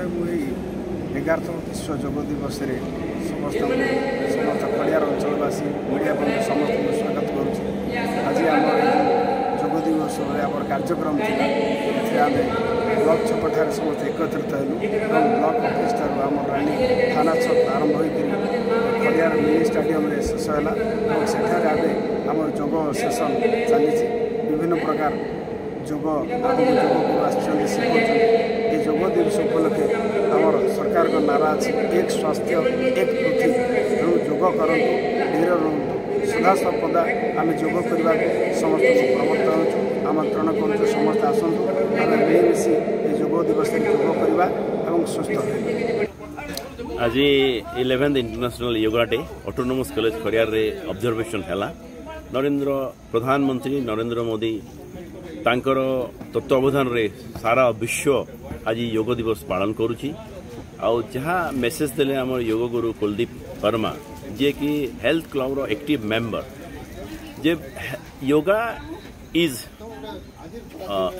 प्रथम मुझे 11तम विश्व योग दिवस समस्त खड़ियार अंचलवासी मीडिया बंधु समस्त स्वागत करुँच। आज आम योग दिवस आम कार्यक्रम थी आम ब्लॉक छपठार समस्त एकत्रित हलु और ब्लॉक ऑफिस आम रैली थाना छक आरंभ हो खड़ियार मिनी स्टाडियम शेष है। सेठार आम योग सेसन चली विभिन्न प्रकार योग योग दिवस उपलक्षे आम सरकार का नारा अच्छी एक स्वास्थ्य एक पृथ्वी तेणु योग करूँ धीरे रुहतु सदा सर्वदा आम योग करने समस्त प्रवर्तन आमंत्रण करूँ समस्त आसतु आम मिलमिशी योग दिवस योग करवा और सुस्थ रहा। आज 11th international yoga day autonomous college Khariar रे ऑब्जर्वेशन है। नरेंद्र प्रधानमंत्री नरेंद्र मोदी तांकर तत्वावधान रे सारा विश्व आज योग दिवस पालन करुच्ची। जहाँ मेसेज देले आम योग गुरु कुलदीप वर्मा जे कि हेल्थ क्लब रो एक्टिव मेंबर जे yoga is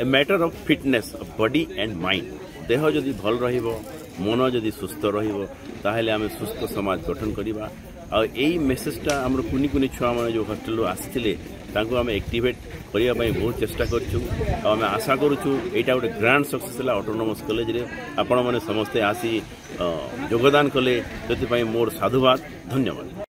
a matter of fitness of body and mind. देह जदि भल रहिबो मन जदि सुस्थ रहिबो ताहेले आमे सुस्थ समाज गठन करिबा। आ एई मेसेजटा हमर कुनी कुनी छुआ माने जो हॉस्टल आसिथिले तांको आमे एक्टिवेट करिया पई बहुत चेष्टा करछु। आमे आशा करूछु एटा गोटे ग्रांड सक्सेस हला ऑटोनोमस कॉलेज रे आपण माने समस्त आसी योगदान कले जति पई मोर साधुवाद धन्यवाद।